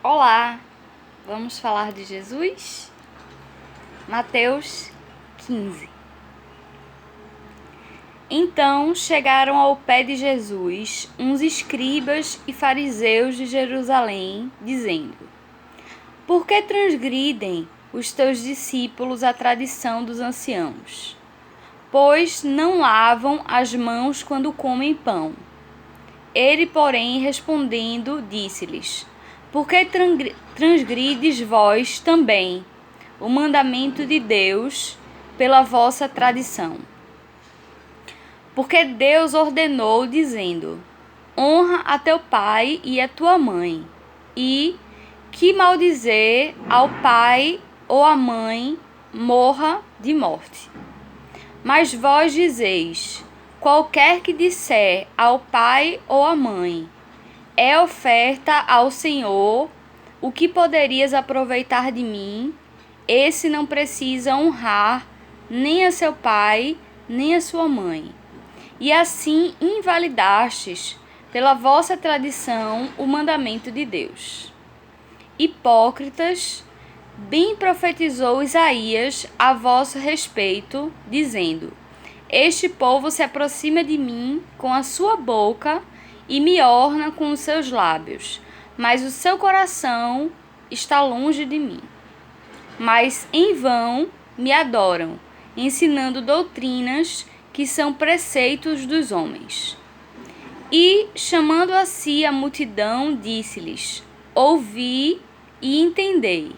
Olá, vamos falar de Jesus? Mateus 15. Então chegaram ao pé de Jesus uns escribas e fariseus de Jerusalém, dizendo: Por que transgridem os teus discípulos a tradição dos anciãos? Pois não lavam as mãos quando comem pão. Ele, porém, respondendo, disse-lhes: Por que transgrides vós também o mandamento de Deus pela vossa tradição? Porque Deus ordenou, dizendo: Honra a teu pai e a tua mãe, e que maldizer ao pai ou à mãe morra de morte. Mas vós dizeis: Qualquer que disser ao pai ou à mãe, é oferta ao Senhor, o que poderias aproveitar de mim? Esse não precisa honrar nem a seu pai, nem a sua mãe. E assim invalidastes, pela vossa tradição, o mandamento de Deus. Hipócritas, bem profetizou Isaías a vosso respeito, dizendo: Este povo se aproxima de mim com a sua boca e me orna com os seus lábios, mas o seu coração está longe de mim. Mas em vão me adoram, ensinando doutrinas que são preceitos dos homens. E, chamando a si a multidão, disse-lhes: Ouvi e entendei.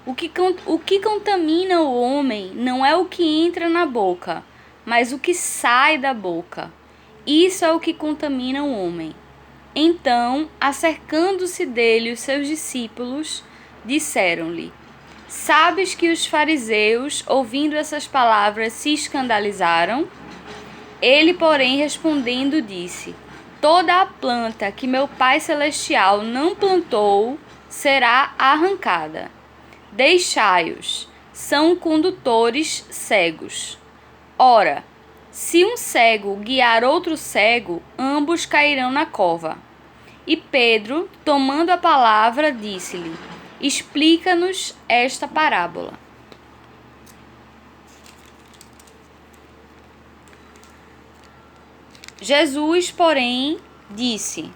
O que contamina o homem não é o que entra na boca, mas o que sai da boca. Isso é o que contamina o homem. Então, acercando-se dele os seus discípulos, disseram-lhe: Sabes que os fariseus, ouvindo essas palavras, se escandalizaram? Ele, porém, respondendo, disse: Toda a planta que meu Pai Celestial não plantou será arrancada. Deixai-os, são condutores cegos. Ora, se um cego guiar outro cego, ambos cairão na cova. E Pedro, tomando a palavra, disse-lhe: Explica-nos esta parábola. Jesus, porém, disse: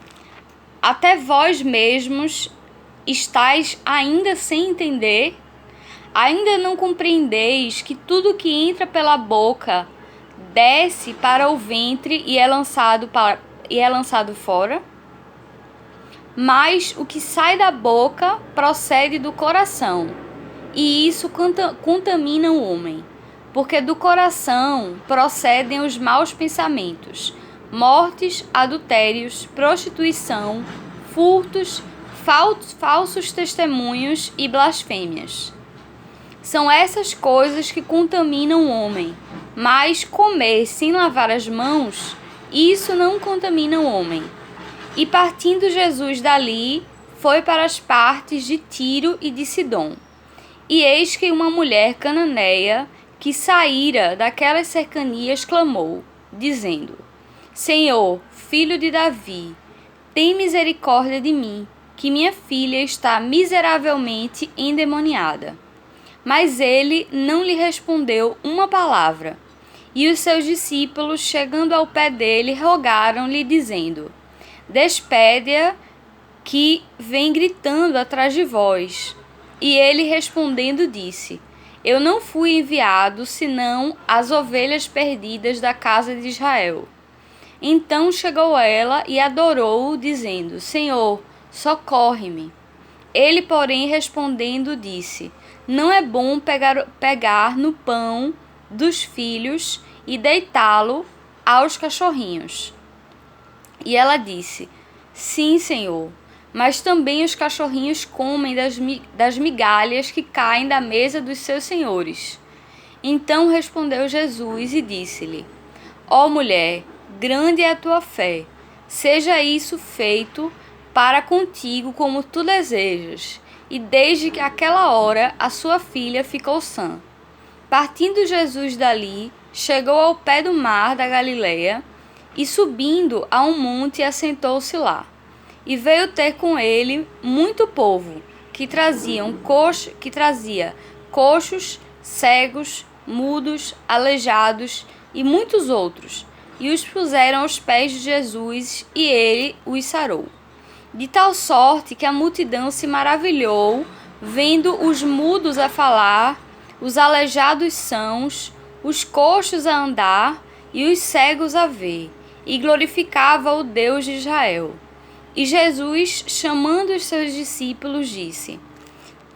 Até vós mesmos estáis ainda sem entender? Ainda não compreendeis que tudo que entra pela boca desce para o ventre e é lançado fora? Mas o que sai da boca procede do coração, e isso contamina o homem, porque do coração procedem os maus pensamentos, mortes, adultérios, prostituição, furtos, falsos testemunhos e blasfêmias. São essas coisas que contaminam o homem, mas comer sem lavar as mãos, isso não contamina o homem. E partindo Jesus dali, foi para as partes de Tiro e de Sidom. E eis que uma mulher cananeia, que saíra daquelas cercanias, clamou, dizendo: Senhor, filho de Davi, tem misericórdia de mim, que minha filha está miseravelmente endemoniada. Mas ele não lhe respondeu uma palavra. E os seus discípulos, chegando ao pé dele, rogaram-lhe, dizendo: Despede-a, que vem gritando atrás de vós. E ele respondendo disse: Eu não fui enviado, senão as ovelhas perdidas da casa de Israel. Então chegou ela e adorou-o, dizendo: Senhor, socorre-me. Ele, porém, respondendo, disse: Não é bom pegar no pão dos filhos e deitá-lo aos cachorrinhos. E ela disse: Sim, Senhor, mas também os cachorrinhos comem das migalhas que caem da mesa dos seus senhores. Então respondeu Jesus e disse-lhe: Ó mulher, grande é a tua fé, seja isso feito para contigo como tu desejas. E desde que aquela hora a sua filha ficou sã. Partindo Jesus dali, chegou ao pé do mar da Galileia, e subindo a um monte assentou-se lá. e veio ter com ele muito povo, que trazia coxos, cegos, mudos, aleijados e muitos outros, e os puseram aos pés de Jesus, e ele os sarou. De tal sorte que a multidão se maravilhou, vendo os mudos a falar, os aleijados sãos, os coxos a andar e os cegos a ver, e glorificava o Deus de Israel. E Jesus, chamando os seus discípulos, disse: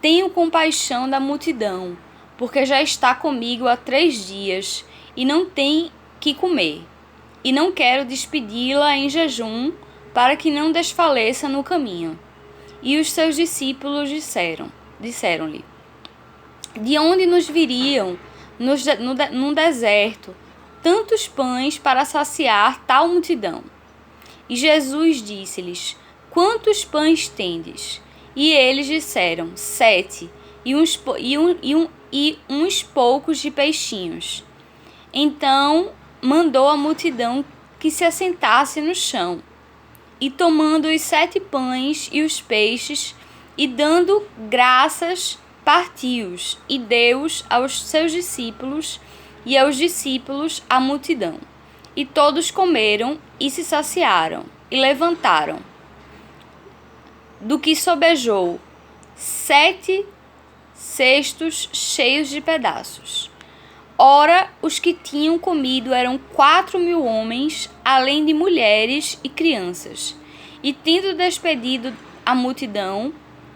Tenho compaixão da multidão, porque já está comigo há 3 dias, e não tem que comer. E não quero despedi-la em jejum, para que não desfaleça no caminho. E os seus discípulos disseram-lhe: De onde nos viriam num deserto tantos pães para saciar tal multidão? E Jesus disse-lhes: Quantos pães tendes? E eles disseram: 7, e uns poucos de peixinhos. Então mandou a multidão que se assentasse no chão. E tomando os 7 pães e os peixes, e dando graças, partiu-os, e deu-os aos seus discípulos, e aos discípulos à multidão. E todos comeram e se saciaram, e levantaram, do que sobejou, 7 cestos cheios de pedaços. Ora, os que tinham comido eram 4.000 homens, além de mulheres e crianças. E tendo despedido a multidão,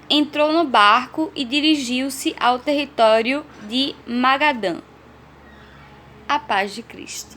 entrou no barco e dirigiu-se ao território de Magadã. A paz de Cristo.